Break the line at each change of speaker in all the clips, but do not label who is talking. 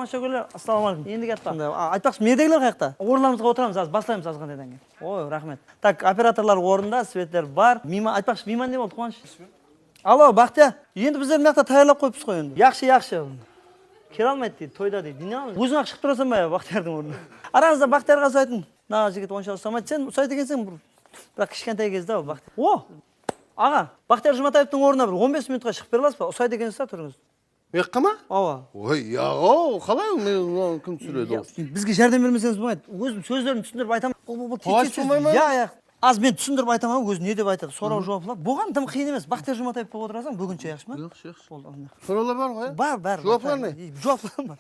тамашагерлер, ассалаумалейкум. Енді кетті. Айтпақшы, мердегілер қаяқта? Орындарымызға отырамыз, аз бастаймыз азғандайдан кейін. Ой, рахмет. Так, операторлар орында, светтер бар. Айтпақшы, мейман не болды, Қуаныш? Алло, Бақтия. Енді біздер мына жақта таярлап қойыппыз ғой енді. Яқшы. Келе алмайды дейді, тойда дейді. Не аламыз? Өзің ақ шығып тұрасың ба Бақтиярдың орнына? Араңызда Бақтиярға ұсайтын. Мына жігіт онша ұсамайды. Сен ұсайды екенсің бірақ кішкентай кезде ау Бақтияр. О! Аға, Бақтияр Жұматаевтың орнына бір 15 минутқа шығып бере аласыз ба? Ұсайды екенсіз ба тұрыңыз?
Мекқа ма?
Ооба.
Ой, яғо, қалай мен кім түсіреді ол?
Бізге жәрдем бермесеңіз болмайды. Өзім сөздерін түсіндіріп айтамын.
Қалай болмай ма?
Аз мен түсіндіріп айтамын, өзі не деп айтады. Сұрау жауаплар. Бұған тым қиын емес. Бақтияр Жұматаев болып отырасың, бүгінше жақсы ма?
Жақсы. Сұраулар бар ғой?
Бар.
Жауаплар не?
Жауаплар бар.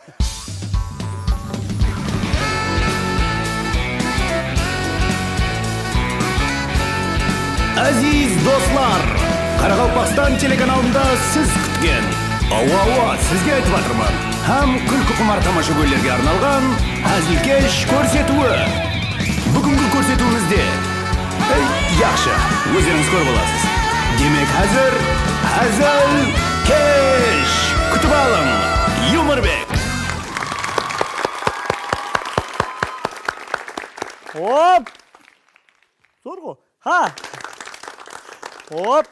Aziz dostlar, Qaraqalpaqstan telekanalında siz kutgan. Ava, sizga aytib atirman. Ham kulku qumar tomoshabinlarga arnalgan hazilkesh ko'rsatuvi. Bugungi ko'rsatuvimizda yaxshi, o'zingiz ko'rib olasiz. Demak, hazilkesh kutib oling. Yumorbek.
Hop! Zorgo. Ha! Hop!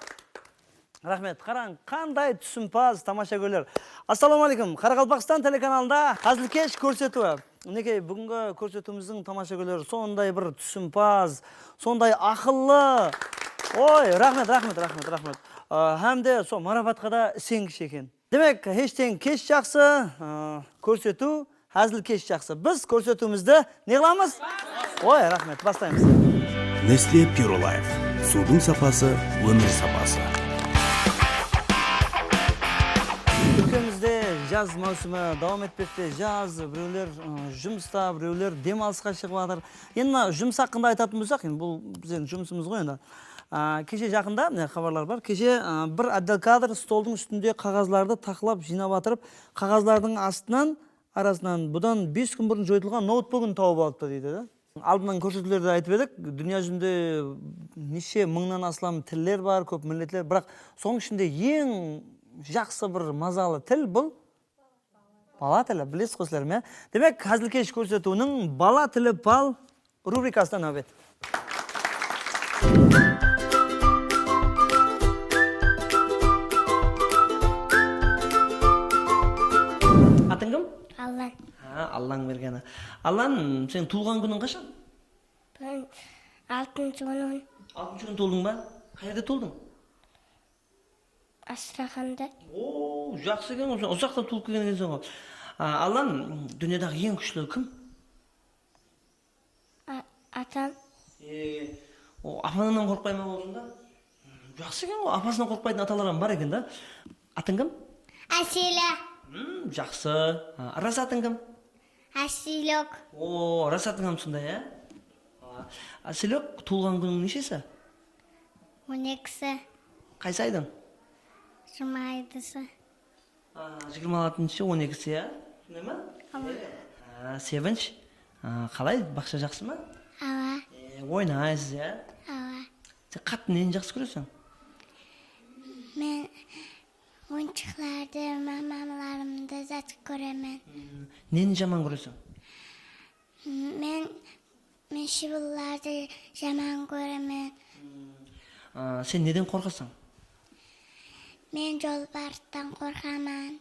Рахмет. Қараң, қандай түсімпаз тамашагерлер. Ассалаумалейкум. Қарақалпақстан телеканалында Hazilkesh көрсетуі. Мінекей, бүгінгі көрсетуіміздің тамашагерлері сондай бір түсімпаз, сондай ақыллы. Ой, рахмет. Hem de сол марапатқа да сенгіш екен. Демек, ештен кеш жақсы, көрсету Hazilkesh жақсы. Біз көрсетуімізді не қыламыз? Ой, рахмет. Бастаймыз.
Nestle Pure Life. Судың сапасы, өмір сапасы.
Ülkemizde jaz mausimi davom etmekte. Jaz, біреулер жұмыста, біреулер демалысқа шығып жатыр. Енді жұмыс хақында айтатын болсақ, бұл біздің жұмысымыз ғой енді. Кеше жақында хабарлар бар. Кеше бір отдел кадр столдың үстінде қағазларды тақылап жинап жатырып, қағаздардың арасынан бұдан 5 күн бұрын жойылған ноутбугын тауып алыпты дейді. Алдынан көрсетулерді айтып едік. Дүния жүзінде неше мыңнан астам тілдер бар, көп миллетлер, бірақ соның ішінде ең жақсы бір мазалы тіл бұл бала тілі. Білесіз ғой сіздер ме? Демек, Hazilkesh көрсетуінің бала тілі пал рубрикасынан нәубет. Атың кім?
Аллан.
Аллаң бергені. Аллан, сен туылған күнің қашан?
Ben 6-cı günün
6-cı gün tuldun ba? Қайерде tuldun?
Астраханда.
О, жақсы екен, ұзақта туылып келген екенсің ғой. Аллан, дүниедағы ең күшті кім?
Атам.
Апанынан қорықпай ма болсын да? Жақсы екен ғой, апасынан қорықпайтын аталарым бар екен да. Атың кім?
Асила.
Жақсы. Рас атың кім?
Асилок.
О, рас атың кім сонда, е? Асилок, туылған күнің нешесі?
12-сі.
Қайсы айдың?
Жұма айдысы.
26-шы, 12-сі, е? Сондай ма? Sevinç. Қалай, бақша жақсы ма?
Ава.
Ойнайсыз, е?
Ава.
Сен қатты нені жақсы көресің?
Мен oyuncaklarda mamalarımda zat göremem.
Neni жаман көресің?
Men şıvıllarda zaman göremem.
Sen neden korkasың?
Men jolbarttan korkaman.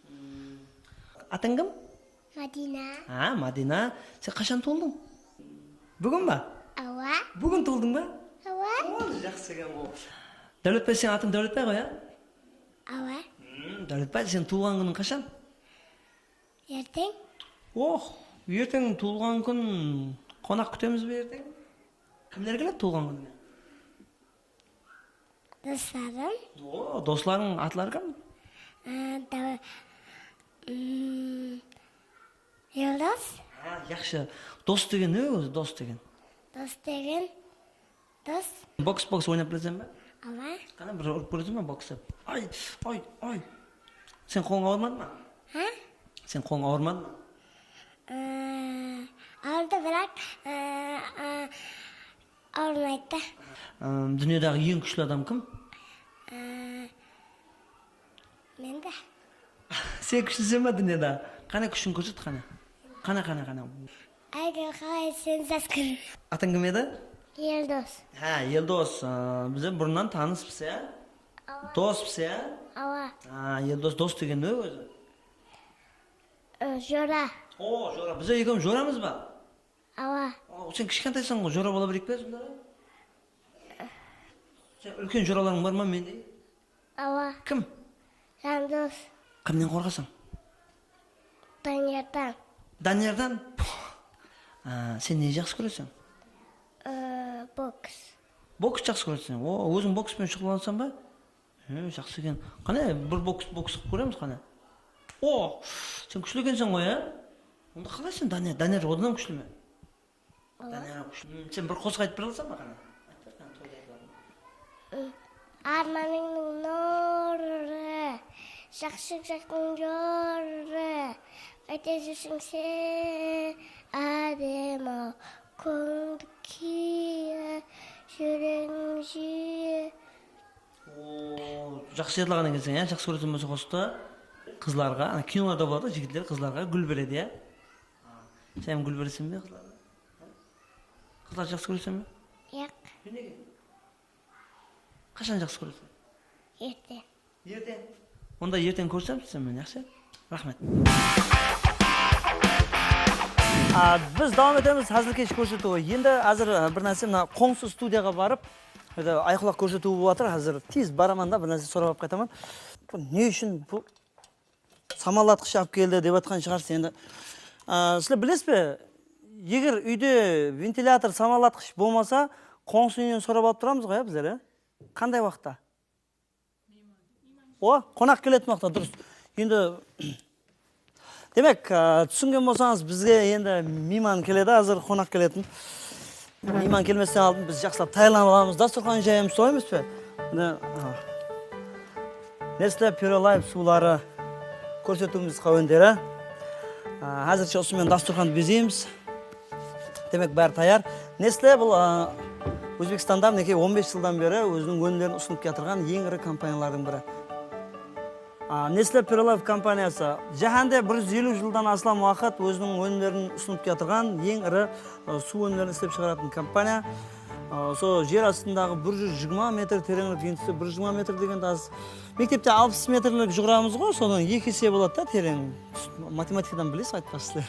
Atың кім?
Madina.
Madina. Sen қашан толдың? Бүгін ба?
Ава.
Бүгін толдың ба?
Ава.
Жақсы екен ол. Дәулетбай, сен атың Дәулетбай ғой, ә?
Ава.
Дәулетбай, сен туылған күнің қашан?
Ертең.
Ертең туылған күн қонақ күтеміз бе ертең? Кімдер келеді туылған күніне?
Dostlarım.
Достарың атлары кім?
Yıldız.
Yaxşı. Dost деген не өзі, дост деген?
Dost деген. Dost.
Бокс ойнап білесің бе?
Ава.
Қана бір ұрып көресің бе боксты? Ай. Сен қолың ауырмады ма? Сен қолың ауырмады ма?
Ağırdı bırak. Ağırmaydı.
Дүниедағы ең күшті адам кім?
Мен де.
Сен күштісің ба дүниеда? Қане күшін көрсет қане? Qana.
Aygül qalay sen zaskır.
Atың kім еді?
Yıldız.
Ha, Yeldos. Bize burundan tanıспыз, ya? Доспыз, ya?
Ava.
Ha, Yeldos dost деген ne өзі?
Jora.
O, Жора. Bize екеуміз Жорамыз ба?
Ava.
Sen кішкентайсың ғой, Жора бола берейік пе сонда? Sen үлкен Жораларың бар ма мендей?
Ava.
Кім?
Yıldız.
Кімнен қорқасың?
Tanrı'dan.
Даниярдан? Sen не жақсы көресің?
Boks.
Бокс жақсы көресің. О, өзің бокспен шұғылдансың ба? Жақсы екен. Қане, бір бокс қылып көреміз қане? О, сен күшті екенсің ғой, я? Онда қалайсың, Данияр? Данияр одан күшті ме? Данияр күшті. Сен бір қосық айтып бір алсам ба қане?
Armanın nuru. Şakşın yoru. Ötesisin sen. Adem o. Kundu ki. Жүрегің жиі.
Жақсы ерлаған екенсің, я? Жақсы көретін болса қосықты қызларға, киноларда болады, жігіттер қызларға гүл береді, я? Сен гүл бересің бе қызларға? Қызлар жақсы көресің бе?
Yok.
Неге? Қашан жақсы көресің?
Ертең.
Ертең. Онда ертең көрсем сен мен, жақсы? Рахмет. Biz davam etemiz hazırkeş көрсетуі. Енді азыр бір нәрсе мына Қоңсы студияға барып, айқұлақ көрсетуі болып жатыр. Hazır тез бараман да бір нәрсе сұрап қайтаман. Не үшін бұл самалатқыш алып келді деп жатқан шығарсыз енді. Сіздер білесіз бе? Егер үйде вентилятор самалатқыш болмаса, Қоңсы үйінен сұрап алып тұрамыз ғой, біздер, қандай уақытта? О, қонақ келетін уақытта, дұрыс. Енді демек, түсінген болсаңыз, бізге енді мейман келеді, азыр қонақ келетін. Мейман келместен алдын біз жақсылап тайланып аламыз, дастархан жайымыз, солай емес пе? Nestle Pure Life сулары көрсетуіміз қауендері. Әзірше осымен дастарханды безейміз. Демек, бәрі таяр. Nestle бұл Өзбекстанда мінекей 15 жылдан бері өзінің өнімдерін ұсынып келатырған ең ірі компаниялардың бірі. Nestle Pure Life компаниясы жаһанда 150 жылдан астам уақыт өзінің өнімдерін ұсынып келатырған ең ірі су өнімдерін істеп шығаратын компания. Сол жер астындағы 120 метр тереңдік, ендісі 120 метр деген аз. Мектепте 60 метрлік жүгірамыз ғой, содан 2 есе болады да терең. Математикадан білесіз айтпақсыздар.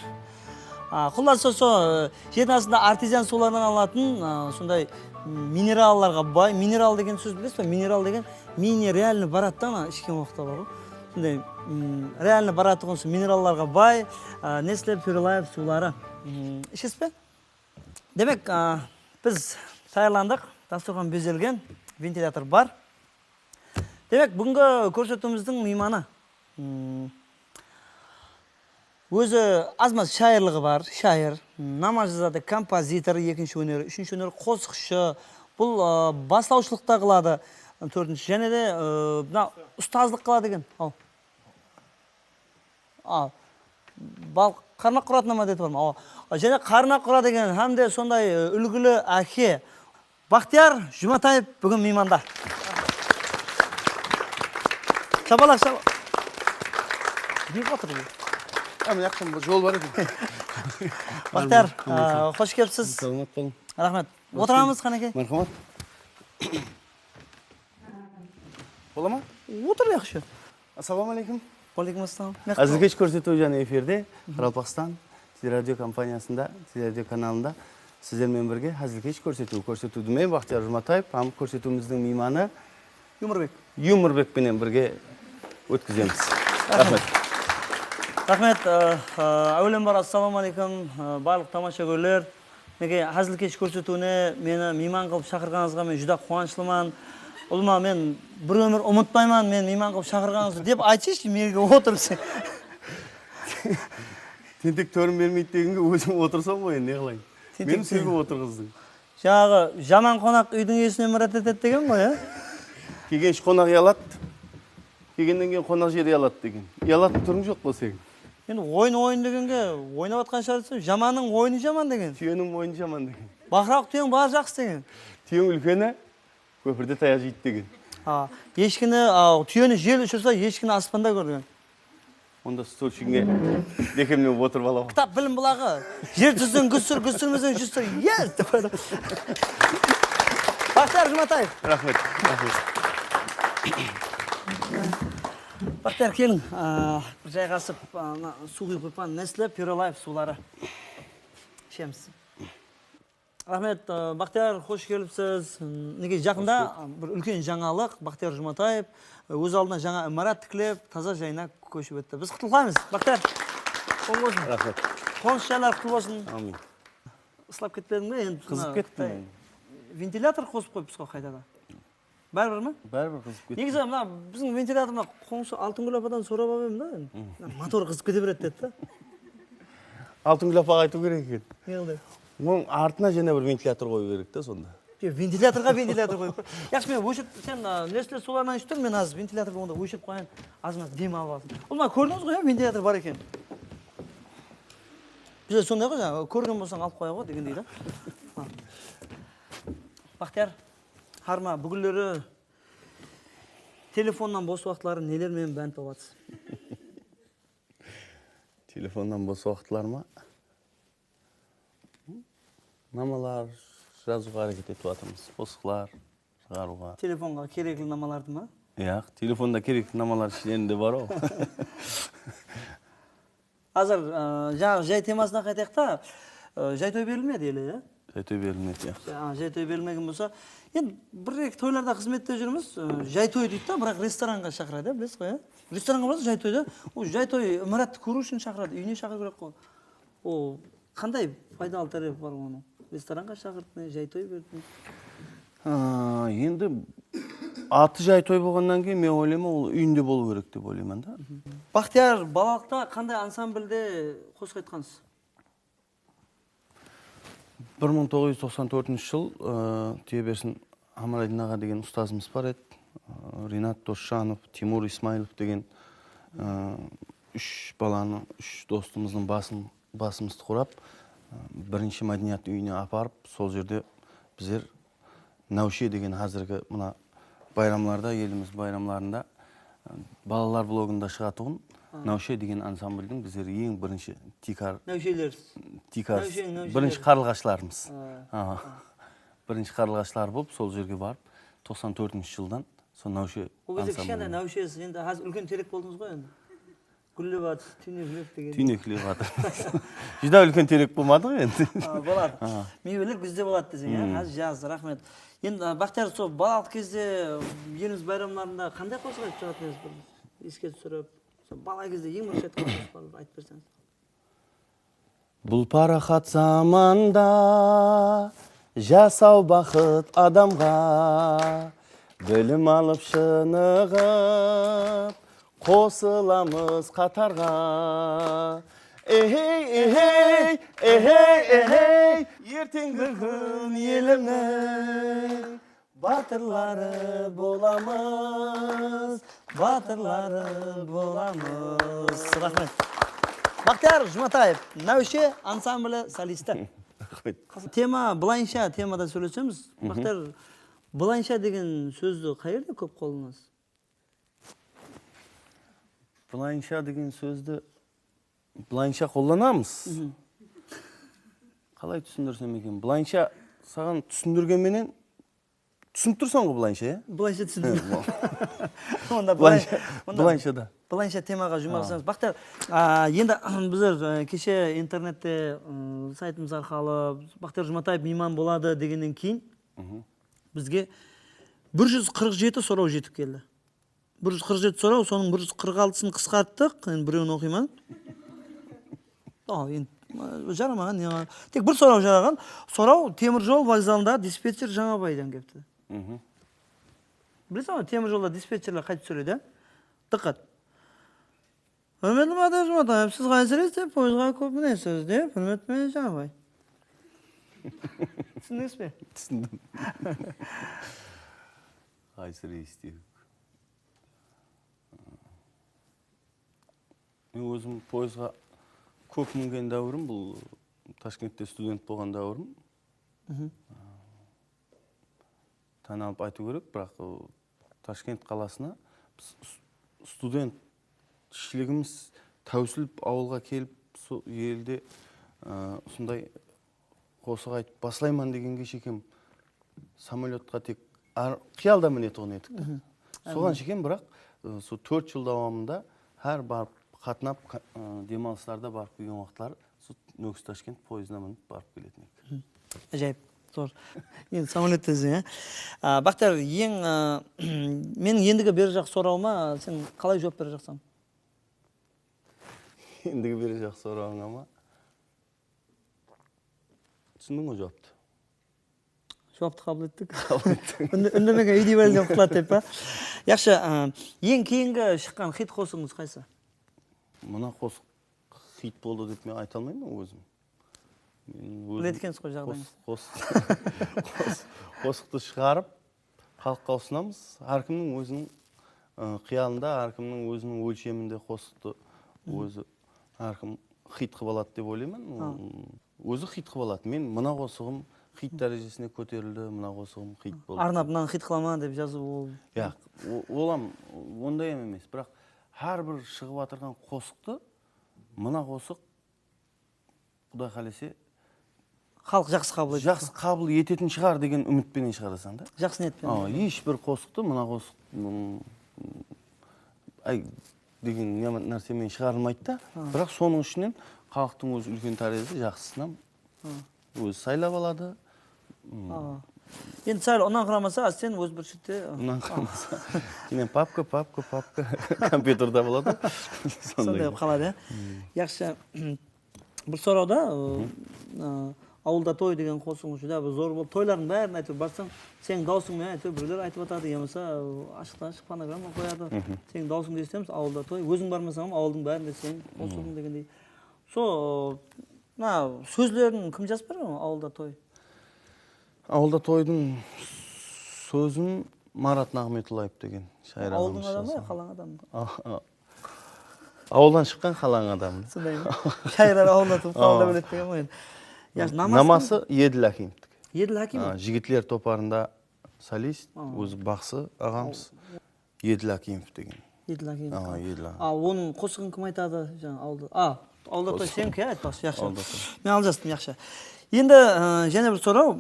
Құласы сол жердің астында артезиан сулардан алатын сондай минералларға бай. Минерал деген сөз білесіз бе? Минерал деген мини реально бараттан ішкен уақытта бар ғой. Сондай реально бараттығын сол минералларға бай Nestle Pure Life сулары. Ішесіз бе? Демек, біз таярландық, дастархан безелген, вентилятор бар. Демек, бүгінгі көрсетуіміздің мейманы. Өзі азмаз шайырлығы бар, шайыр, намаз жазады, композитор, екінші өнері, үшінші өнері, қосықшы. Бұл бастаушылықта қылады, төртінші. Және де ұстаздық қылады деген. Қарнақ құратына ма деді бар ма? Және қарнақ құра деген, һәм де сондай үлгілі әке. Бақтияр Жұматаев бүгін мейманда. Шабалақ, шабалақ. Не отыр бұл?
Жақшым, жол бар екен.
Бақтияр, қош келіпсіз.
Саламат болың.
Рахмет. Отырамыз, қанеке?
Мархамат. Бола ма?
Отыр яқшы.
Ассаламу алейкум.
Алейкум ассалам.
Әзіркеш көрсету және эфирде Қарақалпақстан телерадио компаниясында, телерадио каналында сіздермен бірге әзіркеш көрсетуді мен Бақтияр Жұматаев, көрсетуіміздің мейманы Юморбекпенен бірге өткіземіз. Рахмет.
Рахмет. Әулем бар, ассаламу алейкум. Барлық тамаша көрлер. Неге әзіркеш көрсетуіне мені мейман қылып шақырғаныңызға мен жүдә қуанышлымын. Ұлыма мен бір өмір ұмытпайман, мен мейман қылып шақырғаныңызды деп айтшы, мерге отырсың.
Тентек төрін бермейді дегенге өзім отырсам ғой, не қылайын? Мені сөйге отырғыздың.
Жағы жаман қонақ үйдің есіне мұрат етеді деген ғой,
Келген қонақ ялат, келгеннен кейін қонақ жер ялат деген. Ялатын түрің жоқ қой сен.
Енді ойын дегенге ойнап атқан шығарсың, жаманның ойыны жаман деген.
Түйенің ойыны жаман деген.
Бақырақ түйең бағы жақсы деген.
Түйең үлкені көпірде таяқ жейді деген.
Ешкіні, түйені жел ұшырса, ешкіні аспанда көрген.
Онда стол ішінде декемнен отырып аламын.
Кітап білім бұлағы. Жер түздің күстірмізден жүстір. Ес! деп қойды. Бақтияр Жұматаев.
Рахмет.
Бақтияр келің. Бір жайғасып, су құйып қойпан Nestle Pure Life сулары. Ішеміз. Рахмет, Бақтияр, қош келіпсіз. Неге жақында бір үлкен жаңалық, Бақтияр Жұматаев өз алдына жаңа имарат тікілеп, таза жайына көшіп өтті. Біз құттықтаймыз. Бақтияр, қоң болсын.
Рахмет.
Қоныс жайлар құтты болсын.
Амин.
Ыслап кетпедің бе?
Қызып кеттім.
Вентилятор қосып қойыпсыз ғой қайда да. Бәрібір ме?
Бәрібір қызып кеттім.
Негізі мына біздің вентиляторына қоңсы Алтынгүл ападан сұрап алып едім да. Мотор қызып кете береді деді да.
Алтынгүл апаға айту керек екен.
Не қылды?
Оның артына және бір вентилятор қою керек та сонда.
Вентиляторға вентилятор қойып. Яқшы мен өшіріп, сен Nestle суларынан ішіп тұр, мен аз вентиляторға онда өшіріп қойын, азына дем алып алдым. Ол ма көрдіңіз ғой, вентилятор бар екен. Бізде сондай ғой, көрген болсаң алып қоя ғой дегендей да. Бақтияр, харма бүгілері телефоннан бос уақытлары нелермен бәнт болатсыз?
Телефоннан бос уақытлар ма? Намалар жазуға әрекет етіп жатырмыз. Посықлар шығаруға.
Телефонға керекті намаларды ма?
Яқ, телефонда керекті намалар ішінде бар о.
Азыр жаңағы жай темасына қайтайық та, жай той берілмеді елі, е?
Жай той берілмеді, яқ.
Жай той берілмеген болса, енді бір-екі тойларда қызметте жүрміз, жай той дейді да, бірақ ресторанға шақырады, білесіз ғой, е? Ресторанға барасыз жай тойда, жай той имаратты көру үшін шақырады, үйіне шақыру керек қой. О, қандай пайдалы тариф бар оның? Ресторанға шақырды, жай той берді.
Енді аты жай той болғаннан кейін мен ойлаймын, ол үйінде болу керек деп ойлаймын да.
Бақтияр, балалықта қандай ансамбльде қосқа айтқансыз?
1994 жыл Теберсін Амарайдын аға деген ұстазымыз бар еді. Ринат Досжанов, Тимур Исмайлов деген үш баланы, үш достымыздың басымызды құрап, бірінші мәдениет үйіне апарып, сол жерде біздер Науше деген қазіргі мына байрамларда, еліміз байрамларында балалар блогында шығатығын Науше деген ансамбльдің біздер ең бірінші
Наушелер.
бірінші қарлығашларымыз. Бірінші қарлығашлар болып, сол жерге барып, 94 жылдан сол Науше
Ол кезде кішкентай Наушесіз, енді қазір үлкен терек болдыңыз ғой енді. Гүлі бат, түйнекілеп деген.
Түйнекілеп жатыр. Жида үлкен терек болмады ғой енді.
Болады. Мейвелер күзде болады десең, қазір жаз, рахмет. Енді Бақтияр, сол балалық кезде еліміз байрамларында қандай қосқа айтып шығатыныз? Еске түсіріп, бала кезде ең бірінші айтқан айтып берсеңіз.
Бұл парахат заманда жасау бақыт адамға, білім алып шынығып қосыламыз қатарға. Эхей, ертеңгі күн елімнің батырлары боламыз,
Рахмет. Бақтияр Жұматаев, Науше ансамблі солисті. Тема, былайынша темада сөйлесеміз. Бақтияр, былайынша деген сөзді қайерде көп қолыңыз?
Былайынша деген сөзді былайынша қолданамыз. Қалай түсіндірсем екен? Былайынша саған түсіндіргенменен түсініп тұрсың ғой былайынша, е?
Былайынша түсіндірген.
Былайынша да.
Былайынша темаға жұмақсаңыз. Бақтияр, енді біздер кеше интернетте сайтымыз арқалы Бақтияр Жұматаев мейман болады дегеннен кейін бізге 147 сұрау жетіп келді. 147 сұрау, соның 146-сын қысқарттық, біреуін оқимын. Жарамаған, тек бір сұрау жараған. Сұрау теміржол вокзалында диспетчер Жаңабайдан кепті. Білесің ғой, теміржолда диспетчерлер қайтып сөйледі, дыққат. Hürmetli Bақтияр Жұматаев, siz qaysirsiz deb poyizga ko'p minasiz deb, hurmatli Жаңабай. Түсіндіңіз бе?
Түсіндім. Қайсы рейсте. Мен өзім пойызға көп мінген дәуірім, бұл Ташкентте студент болған дәуірім. Таналып айту керек, бірақ Ташкент қаласына студент шілігіміз тәуісіліп ауылға келіп сол елде осындай қосық айтып басылайман дегенге шекем самолетқа тек қиялда мінетұғын едік та. Соған шекем, бірақ сол 4 жыл давамында әр барып қатынап демалыстарда барып келген уақытлары сол Нөкіс Ташкент пойызына мініп барып келетін едік.
Ажайып. Зор. Енді самолет өзің, Бақтияр, менің ендігі бері жақ сұрауыма сен қалай жауап бере жақсың?
Ендігі бері жақ сұрауыңа ма? Түсіндің ғой жауапты?
Жауапты қабыл еттік. Үндемеген үйдей бәлден құтылады деп па? Яқшы, ең кейінгі шыққан хит қосыңыз қайсы?
Мұна қосық хит болды деп мен айта алмаймын өзім.
Білеткенсіз қой жағдайыңыз.
Қосықты шығарып, халыққа ұсынамыз. Әркімнің өзінің қиялында, әркімнің өзінің өлшемінде қосықты өзі әркім хит қып алады деп ойлаймын. Өзі хит қып алады. Мен мына қосығым хит дәрежесіне көтерілді, мына қосығым хит болды.
Арнап мынаны хит қылама деп жазу ол.
Олам ондай емес, бірақ әрбір шығып атырған қосықты мына қосық Құдай қалесе
халық жақсы қабыл етеді.
Жақсы қабыл ететін шығар деген үмітпенен шығарасың да.
Жақсы ниетпен.
Ешбір қосықты мына қосық деген нәрсемен шығарылмайды да. Бірақ соның ішінен халықтың өзі үлкен тәрізі жақсысынан өзі сайлап алады.
Енді сәл онан құрамаса, сен өз бір шетте...
Онан құрамаса. Кейін папка компьютерда болады.
Сондай қалады. Яқшы, бір сұрауда ауылда той деген қосың жүдә зор болып, тойлардың бәрін айтып барсаң, сенің даусыңмен айтып біреулер айтып атады, емаса ашықтан ашық фонограмма қояды. Сенің даусыңды естеміз, ауылда той. Өзің бармасаң, ауылдың бәрінде сен қосылдың дегендей. Сөзлерін кім жазып берген ауылда той?
Ауылда тойдың сөзін Марат Нағметұлаев деген шайыр ағамыз.
Ауылдың адамы, қалаң адамы?
Ауылдан шыққан қалаң адамы.
Сондай ма? Шайырар ауылда туып қалада біледі деген ма?
Намасы Еділ Акимовтікі.
Еділ Акимов?
Жігітлер топарында солист, өзі бақсы ағамыз Еділ Акимов деген.
Еділ Акимов.
Еділ Акимов.
Оның қосығын кім айтады? Ауылда той сен кей айтпақшы, яқшы.
Ауылда той.
Мен алжастым, яқшы. Енді және бір сұрау,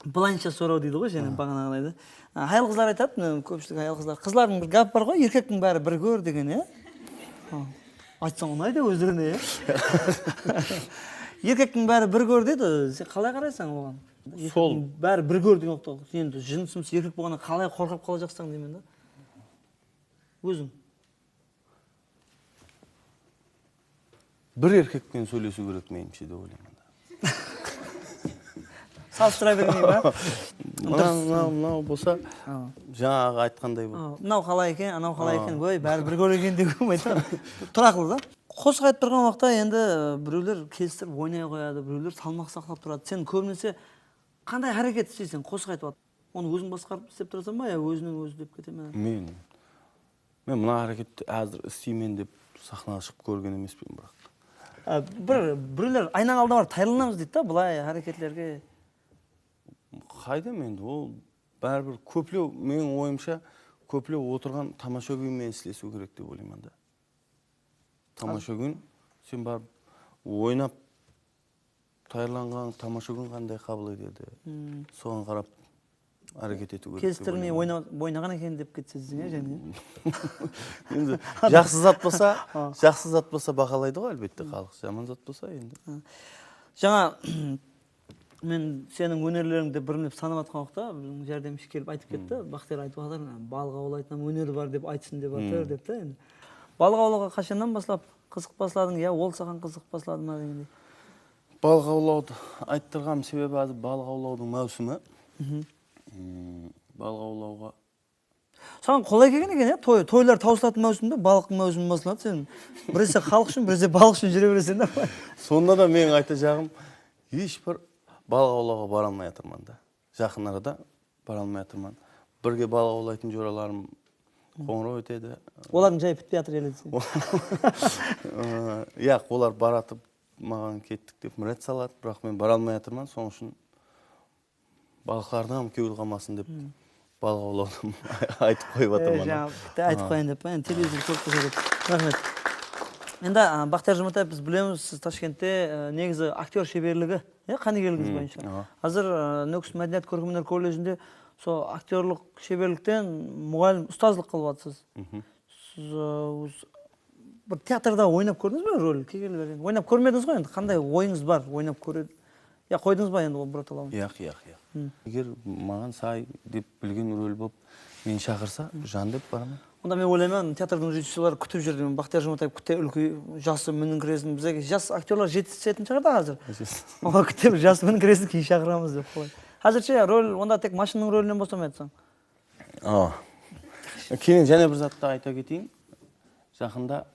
былайынша сұрау дейді ғой, және бағана қалайды. Айыл қыздар айтады, көпшілік айыл қыздар. Қызлардың бір гап бар ғой, еркектің бәрі бір көр деген, айтсаң ұнайды өздеріне, еркектің бәрі бір көр дейді, сен қалай қарайсың оған?
Сол.
Бәрі бір көр деген оқтау. Енді жынысымыз еркек болғанда қалай қорқап қала жақсаң деймен да? Өзің?
Бір еркекпен сөйлесу керек меніңше деп ойлаймын.
Салыстыра бермей ба?
Мынау болса, жаңағы айтқандай бұл.
Мынау қалай екен, анау қалай екен, бәрі бір көр екен деп қоймайды. Тұрақылы да. Қосық айтып тұрған уақытта енді біреулер келістіріп ойнай қояды, біреулер салмақ сақтап тұрады. Сен көбінесе қандай әрекет істейсің қосық айтып жатып? Оны өзің басқарып істеп тұрасың ба, өзінің өзі деп кете ме?
Мен мына әрекетті әзір істеймен деп сахнаға шығып көрген емеспін бірақ.
Біреулер айнаң алдына барып тайылынамыз дейді да, бұлай әрекетлерге.
Қайда менді, ол бәрібір көплеу, менің ойымша көплеу отырған тамаша күймен істесу керек деп ойлаймын да. Тамаша күн, сен барып ойнап тайырланған тамаша күн қандай қабыл етеді. Соған қарап әрекет ету керек.
Келістірмей ойнаған екен деп кетсезің, және?
Енді жақсы зат болса бағалайды ғой әлбетте халық, жаман зат болса енді.
Жаңа мен сенің өнерлеріңді бірініп санап атқан уақытта біздің жәрдемші келіп айтып кетті. Бақтияр айтып жатыр, балық аулайтын өнері бар деп айтсын деп жатыр деп та енді. Балық аулауға қашаннан бастап қызық басладың, ол саған қызық баслады ма дегендей?
Балық аулауды айттырған себебі әзір балық аулаудың маусымы. Балық аулауға
саған қолай келген екен, тойлар таусылатын маусымда балықтың маусымы басылады. Сен біресе халық үшін, біресе балық үшін жүре бересің да.
Сонда да менің айта жағым, ешбір балық аулауға бара алмай жатырман да. Жақын арада бара алмай жатырман. Бірге балық аулайтын жораларым қоңырау өтеді.
Олардың жай бітпей жатыр еледі.
Олар баратып маған кеттік деп мұрат салады, бірақ мен бара алмай жатырман. Соның үшін балықлардың кеуіл қалмасын деп балық аулауды айтып қойып жатырман.
Айтып қойын деп, телевизор көп көрсетеді. Рахмет. Енді Бақтияр Жұматаев біз білеміз, сіз Ташкентте негізі актер шеберлігі, қанегерлігіңіз бойынша. Қазір Нөкіс мәдениет көркемөнер колледжінде сол актерлық шеберліктен мұғалім ұстаздық қылып жатсыз. Сіз бір театрда ойнап көрдіңіз бе рөл? Ойнап көрмедіңіз ғой енді, қандай ойыңыз бар, ойнап көреді? Я қойдыңыз ба енді ол браталауын?
Яқ. Егер маған сай деп білген рөл болып мен шақырса, жан деп барамын.
Онда мен ойлаймын, театрдың режиссерлары күтіп жүрді. Бақтияр Жұматаев күте үлкі жасы мінін кіресін. Бізге жас актерлар жетісетін шығар да қазір. Оға күтіп жас мінін кіресін кейін шақырамыз деп қой. Қазірше рөл, онда тек машинның рөлінен болсам айтсаң.
Кейін және бір затты айта кетейін. Жақында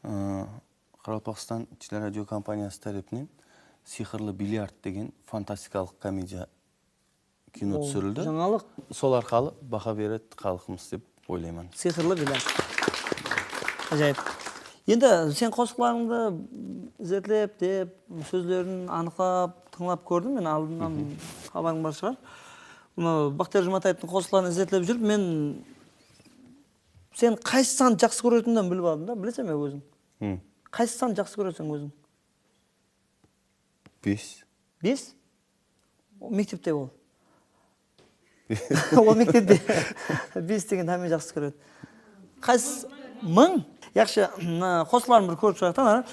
Қарақалпақстан телерадио компаниясы тарапынан Сиқырлы бильярд деген фантастикалық комедия кино түсірілді.
Жаңалық.
Сол арқалы бақа береді халқымыз деп ойлаймын.
Сиқырлы бильярд. Ажайып. Енді сен қосықларыңды ізетлеп деп, сөздерін анықтап, тыңлап көрдім. Мен алдынан хабарың бар шығар. Бақтияр Жұматаевтың қосықларын ізетлеп жүріп, мен сен қайсысын жақсы көретінден біліп алдым да, білесің бе өзің? Қайсысын жақсы көресің өзің?
5.
5? Мектепте ол. Ол мектепте 5 деген тәмен жақсы көреді. Қайсы? 1000? Яқшы, қосыларын бір көріп шығақтан,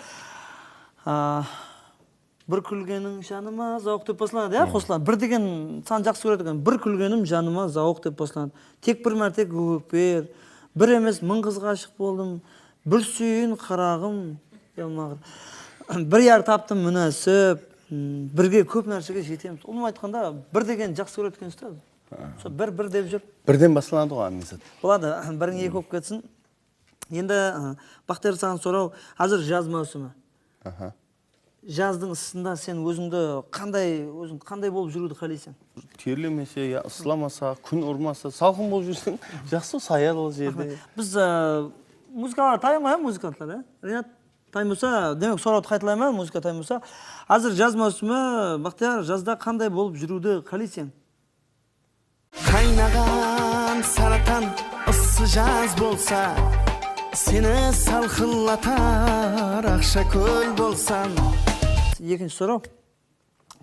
бір күлгенің жаныма зауық деп басыланады, қосылан. Бір деген сан жақсы көреді екен. Бір күлгенім жаныма зауық деп басыланады. Тек бір мәрте көк бер, бір емес 1000 қызға ғашық болдым, бір сүйін қарағым, бір яр таптым мүнәсіп, бірге көп нәрсеге жетеміз. Оны айтқанда бір деген жақсы көреді екенсіз. Сол бір деп жүр.
Бірден басыланады ғой амнезат.
Болады, бірің екі болып кетсін. Енді Бақтияр саған сұрау, қазір жаз маусымы. Жаздың ысында сен өзіңді қандай болып жүруді қалайсың?
Терлемесе, ысламаса, күн ұрмаса, салқын болып жүрсең, жақсы саялы жерде.
Біз музыкалар таймай, музыкантлар, Ринат таймаса, демек сұрауды қайталаймай, музыка таймаса. Қазір жаз маусымы, Бақтияр, жазда қандай болып жүруді қалайсың?
Қайнаған саратан ыссы жаз болса, сені салқынлатар ақша көл болсан.
Екінші сұрау.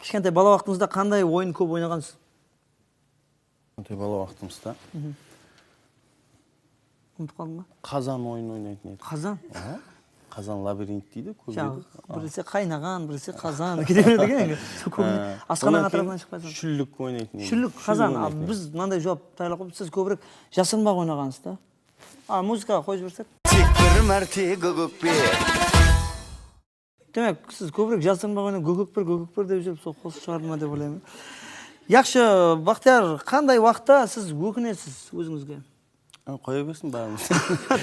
Кішкентай бала уақытыңызда қандай ойын көп ойнағансыз?
Кішкентай бала уақытымызда
Ұмытып қалдың ба?
қазан ойын ойнайтын еді.
Қазан?
Қазан лабиринт дейді
Жаңағы біресе қайнаған, біресе қазан кете береді екен. Асқанаға тарапынан шықпайсың.
Шүлік ойнайтын еді.
Шүлік, қазан. Біз мынандай жауап дайындап қойып, сіз көбірек жасырынбақ ойнағансыз да? Музыкаға қойып жіберсек?
Тек бір мәрте көкпер.
Демек, сіз көбірек жасырынбақ ойнап, көкөкпер деп жүріп, сол қосып шығарды ма деп ойлаймын. Яқшы, Бақтияр, қандай уақытта сіз өкінесіз өзіңізге?
Қоя берсін бәріміз.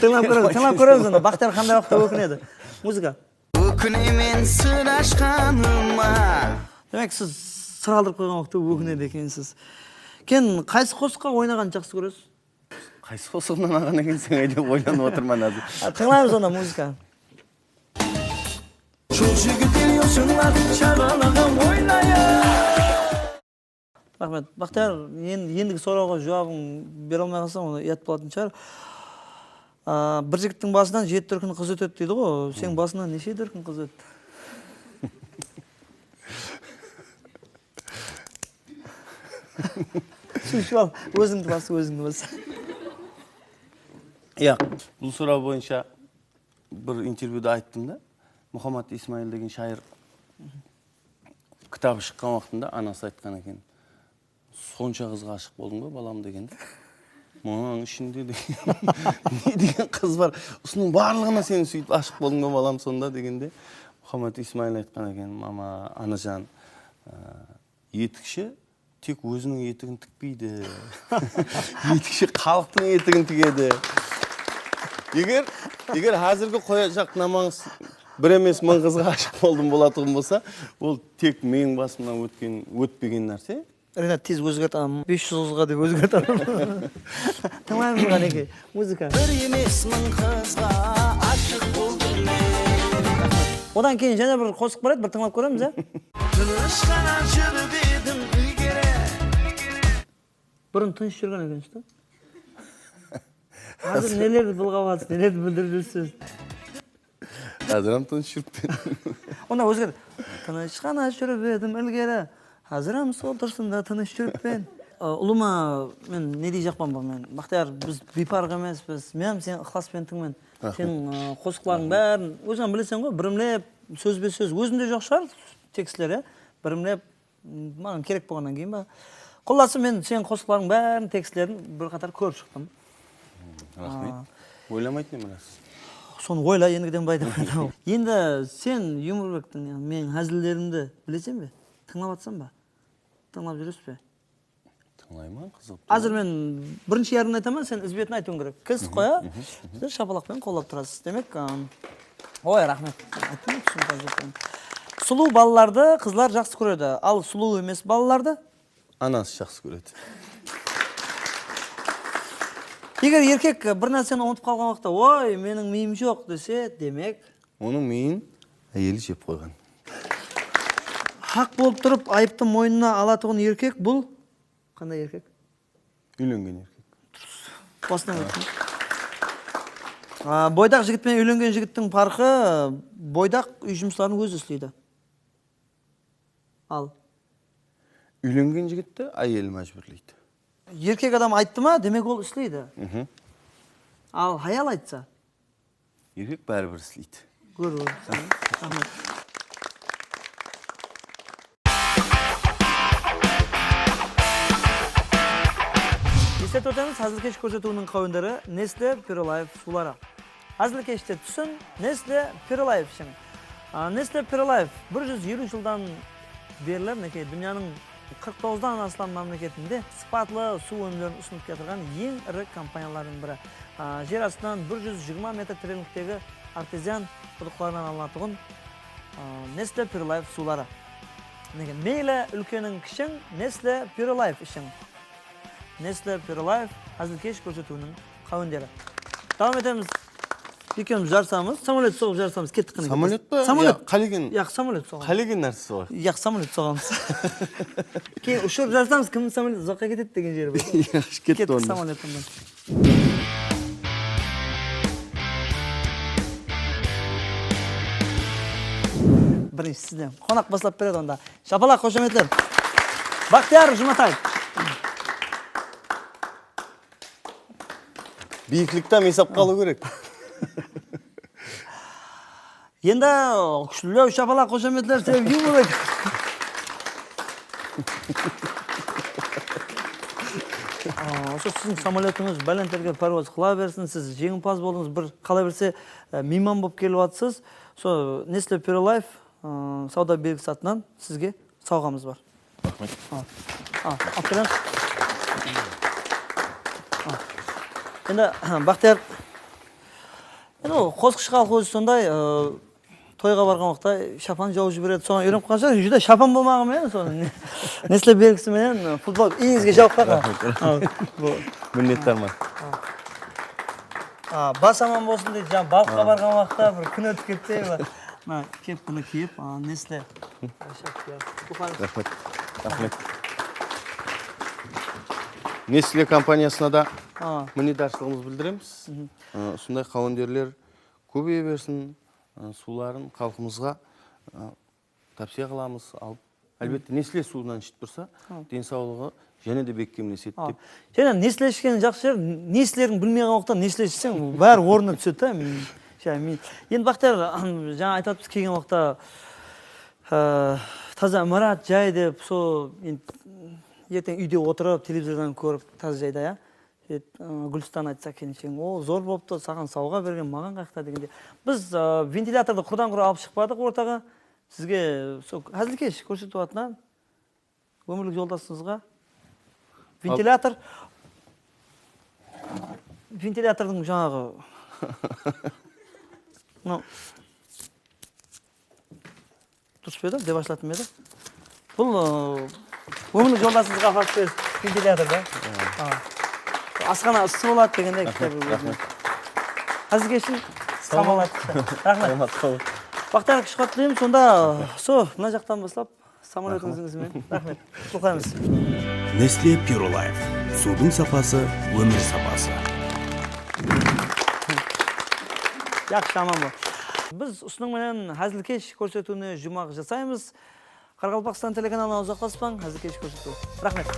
Тыңлап көреміз оны. Бақтияр қандай уақытта өкінеді? Музыка.
Өкінемен сыр ашқаныма.
Демек, сіз сыр алдырып қойған уақытта өкінеді екенсіз. Кен қайсы қосыққа ойнаған жақсы көресіз?
Қайсы қосығынан аған екенсің деп ойланып отырман әзір.
Тыңлаймыз онда музыка.
Жол жігіттен осынлар шағалаған ойнайын.
Рахмет. Бақтияр, ендігі сұрауға жауабын бере алмай қалсам, оны ұят болатын шығар. Бір жігіттің басынан 7 дүркін қыз өтеді дейді ғой. Сен басынан неше дүркін қыз өтті? Шүшіп ал, өзіңді басы.
Бұл сұрау бойынша бір интервьюда айттым да. Мұхаммад Исмаил деген шайыр кітабы шыққан уақытында анасы айтқан екен. Сонша қызға ғашық болдың ба балам дегенде. Мұның ішінде не деген қыз бар. Осының барлығына сені сөйтіп ғашық болдың ба балам сонда дегенде. Мұхаммад Исмаил айтқан екен, мама, анажан, етікші тек өзінің етігін тікпейді. Етікші халықтың етігін тігеді. Егер қазіргі қояжақ намаңыз бір емес 1000 қызға ғашық болдым болатығым болса, ол тек менің басымнан өтпеген нәрсе.
Ринат тез өзгерт, 500 қызға деп өзгерт. Тыңлаймыз ғанеке, музыка.
Бір емес 1000 қызға ғашық болдым мен.
Одан кейін және бір қосық бар еді, бір тыңлап көреміз,
Тыныш қана жүріп едім ілгері.
Бұрын тыныш жүрген екенсіз да? Қазір нелерді бұлғап жатсыз, нелерді бүлдіріп жүрсіз?
Азырам тыныч жүрүппүн.
Онда өзгөр. Тыныч гана жүрүп едим илгери. Азырам сол турсунда тыныч жүрүппүн. Улума мен не дей жакпанбы мен. Бактияр, биз бипарк эмеспиз. Мен сен ыхласпен тыңмен. Сен косукларың баарын өзүң билесең го, биримлеп сөзбө сөз өзүндө жок шаар текстлер, биримлеп мага керек болгондон кийин ба. Колласы мен сен косукларың баарын текстлерин бир катар көрүп чыктым.
Рахмет. Ойламайтын эмес.
Соны ойла, ендигиден бай деп айтам. Енді сен Юмурбектің менің әзілдерімді білесен бе? Тыңлап атсам ба? Тыңлап жүресіз бе?
Тыңлаймын, қызып.
Азыр мен бірінші ярын айтамын, сен ізбетін айтуың керек. Кіз қоя, сіздер шапалақпен қолап тұрасыз. Демек, ой, рахмет. Айттым, түсініп. Сұлу балаларды қызлар жақсы көреді. Ал сұлу емес балаларды?
Анасы жақсы көреді.
Егер еркек бір нәрсені ұмытып қалған уақытта, ой, менің миым жоқ десе, демек,
оның миын әйелі жеп қойған.
Хақ болып тұрып, айыпты мойнына алатығын еркек бұл қандай еркек?
Үйленген еркек.
Басынан өттім. Бойдақ жігітпен үйленген жігіттің парқы, бойдақ үй жұмыстарын өзі істейді. Ал?
Үйленген жігітті әйелі мәжбүрлейді.
Еркек адам айтты ма, демек ол істейді. Ал аял айтса?
Еркек бәрібір істейді.
Көріп. Естет өтеміз, Hazır Keş көрсетуінің қауындары Nestle Pure Life сулары. Hazır Keş'te түсін Nestle Pure Life үшін. Nestle Pure Life 120 жылдан берілер, дүнияның 49-дан астам мемлекетінде сыпатлы су өнімдерін ұсынып кетірген ең ірі компаниялардың бірі. Жер астынан 120 метр тереңдіктегі артезиан құдықтарынан алынатұғын Nestle Pure Life сулары. Мейлі үлкенің кішің Nestle Pure Life үшін. Nestle Pure Life Hazır Keş көрсетуінің қауындары. Давам етеміз. Екеуміз жарсамыз, самолет соғып жарсамыз кеттік қана.
Самолет па?
Самолет.
Қалеген.
Яқ, самолет соғамыз.
Қалеген нәрсесі бар.
Яқ, самолет соғамыз. Кейін ұшырып жарсамыз, кімнің самолет ұзаққа кетеді деген жері бар.
Яқшы кетті
Кеттік
онда.
самолетімді. Бірінші сізден. Қонақ басылап береді онда. Шапалақ, қошеметлер. Бақтияр Жұматай.
Биікліктен есап қалу керек.
Енді күшілеу шапалақ, қошеметлер, sevgi болайық. Осы сіздің самолетіңіз бәлентерге парвоз қыла берсін, сіз жеңімпаз болыңыз, бір қала берсе мейман болып келіп атсыз. Nestle Pure Life сауда белгісі атынан сізге сауғамыз бар. Рахмет. Енді Бақтияр, қосқыш халық өзі сондай тойға барған уақытта шапан жауып жібереді, соған үйреніп қалған шығар. Жүдә шапан болмағанмен, соны Nestle белгісімен футбол иіңізге жауып қалған.
Міндеттарман.
Бас аман болсын дейді, балыққа барған уақытта бір күн өтіп кетті. Кепкіні киіп, Nestle.
Рахмет. Nestle компаниясына да мінедаршылығымыз білдіреміз. Сондай қауындерлер көбейе берсін, суларын халқымызға тапсия қыламыз алып. Әлбетте Nestle суынан ішіп тұрса, денсаулығы және де беккеміне сет деп.
Және Nestle ішкен жақсы жер, Nestle'лерін білмеген уақытта Nestle ішсең, бәрі орнына түседі. Енді Бақтияр, жаңа айтатып келген уақытта таза ымырат жай деп, ертең үйде отырып, телевизордан көріп, таза жайда, Гүлстан айтса кенешең, о, зор болыпты, саған сауға берген, маған қақта дегенде. Біз вентиляторды құрдан құра алып шықпадық ортаға. Сізге Hazır Keş көрсету атынан өмірлік жолдасыңызға вентилятордың жаңағы дұрыс беді, деп ашылатын беді. Бұл өмірлік жолдасыңызға апарып бересіз вентилятор да. Асқана ыссы болады дегенде кітабы. Hazır Keş'in самолеті. Рахмет. Бақтияр, күш қат тілеймін, сонда мына жақтан бастап самолетіңізмен. Рахмет. Құлқаймыз.
Nestle Pure Life. Судың сапасы, өмір сапасы.
Жақсы, аман бол. Biz ушуның менен hazilkesh көрсөтүүнү жумак жасайбыз. Каракалпакстан телеканалына узакlaşпаң, hazilkesh көрсөтүү. Рахмет.